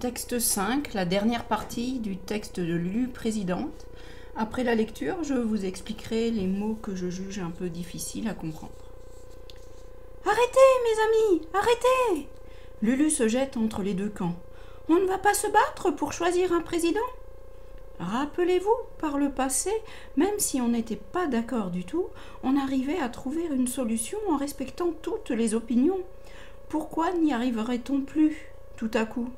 Texte 5, la dernière partie du texte de Lulu présidente. Après la lecture, je vous expliquerai les mots que je juge un peu difficiles à comprendre. Arrêtez, mes amis, arrêtez! Lulu se jette entre les deux camps. On ne va pas se battre pour choisir un président? Rappelez-vous, par le passé, même si on n'était pas d'accord du tout, on arrivait à trouver une solution en respectant toutes les opinions. Pourquoi n'y arriverait-on plus tout à coup?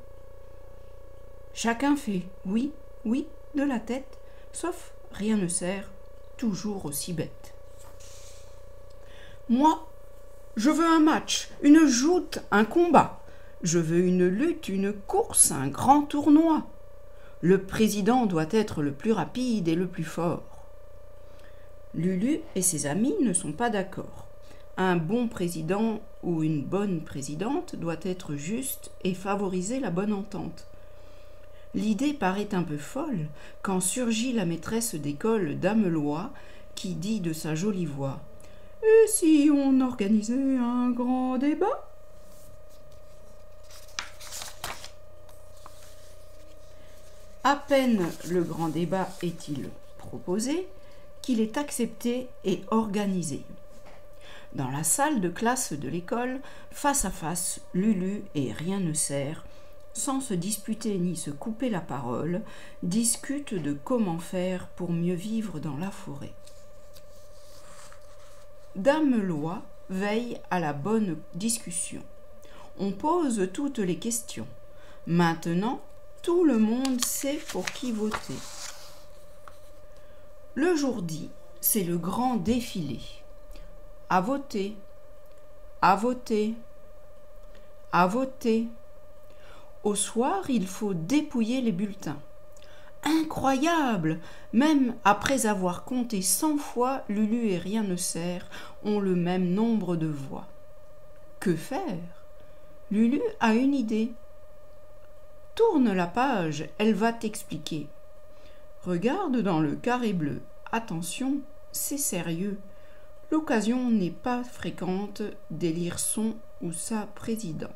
Chacun fait oui, oui de la tête, sauf rien ne sert, toujours aussi bête. Moi, je veux un match, une joute, un combat. Je veux une lutte, une course, un grand tournoi. Le président doit être le plus rapide et le plus fort. Lulu et ses amis ne sont pas d'accord. Un bon président ou une bonne présidente doit être juste et favoriser la bonne entente. L'idée paraît un peu folle quand surgit la maîtresse d'école d'Amelois qui dit de sa jolie voix « Et si on organisait un grand débat ?» À peine le grand débat est-il proposé qu'il est accepté et organisé. Dans la salle de classe de l'école, face à face, Lulu et Rien ne sert, sans se disputer ni se couper la parole, discutent de comment faire pour mieux vivre dans la forêt. Damelois veille à la bonne discussion. On pose toutes les questions. Maintenant, tout le monde sait pour qui voter. Le jour dit, c'est le grand défilé. À voter, à voter, à voter. Au soir, il faut dépouiller les bulletins. Incroyable! Même après avoir compté 100 fois, Lulu et Rien ne sert ont le même nombre de voix. Que faire? Lulu a une idée. Tourne la page, elle va t'expliquer. Regarde dans le carré bleu. Attention, c'est sérieux. L'occasion n'est pas fréquente d'élire son ou sa présidente.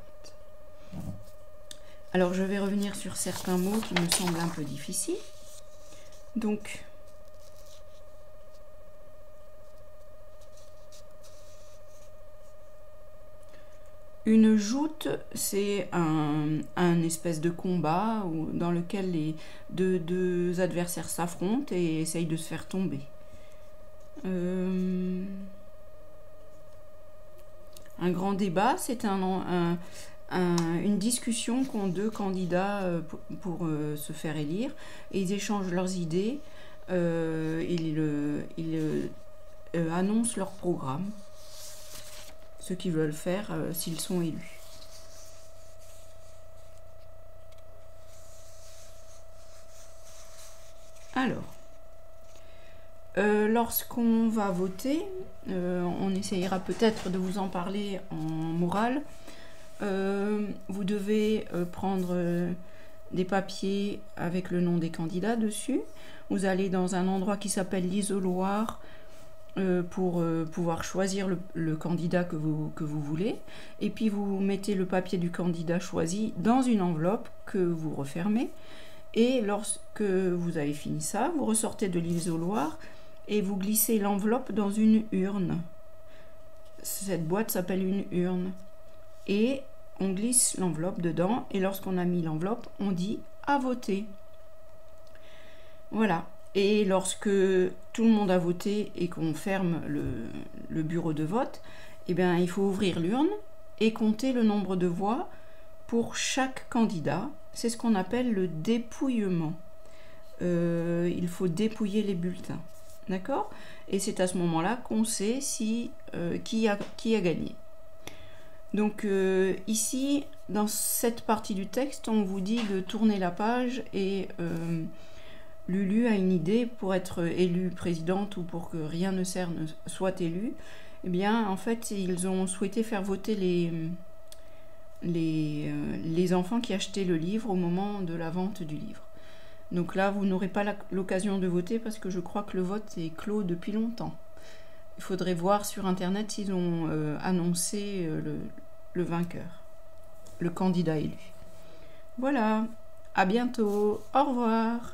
Alors, je vais revenir sur certains mots qui me semblent un peu difficiles. Donc, une joute, c'est un espèce de combat dans lequel les deux adversaires s'affrontent et essayent de se faire tomber. Un grand débat, c'est une discussion qu'ont deux candidats pour se faire élire, et ils échangent leurs idées, ils annoncent leur programme, ce qu'ils veulent faire s'ils sont élus. Alors, lorsqu'on va voter, on essayera peut-être de vous en parler en morale. Vous devez prendre des papiers avec le nom des candidats dessus. Vous allez dans un endroit qui s'appelle l'isoloir pour pouvoir choisir le candidat que vous voulez. Et puis vous mettez le papier du candidat choisi dans une enveloppe que vous refermez. Et lorsque vous avez fini ça, vous ressortez de l'isoloir et vous glissez l'enveloppe dans une urne. Cette boîte s'appelle une urne. Et on glisse l'enveloppe dedans, et lorsqu'on a mis l'enveloppe, on dit « à voter ». Voilà. Et lorsque tout le monde a voté et qu'on ferme le bureau de vote, eh bien, il faut ouvrir l'urne et compter le nombre de voix pour chaque candidat. C'est ce qu'on appelle le dépouillement. Il faut dépouiller les bulletins. D'accord? Et c'est à ce moment-là qu'on sait qui a gagné. Donc ici, dans cette partie du texte, on vous dit de tourner la page et Lulu a une idée pour être élue présidente ou pour que Rien ne sert ne soit élu. Eh bien, en fait, ils ont souhaité faire voter les enfants qui achetaient le livre au moment de la vente du livre. Donc là, vous n'aurez pas l'occasion de voter parce que je crois que le vote est clos depuis longtemps. Il faudrait voir sur Internet s'ils ont annoncé le vainqueur, le candidat élu. Voilà, à bientôt, au revoir.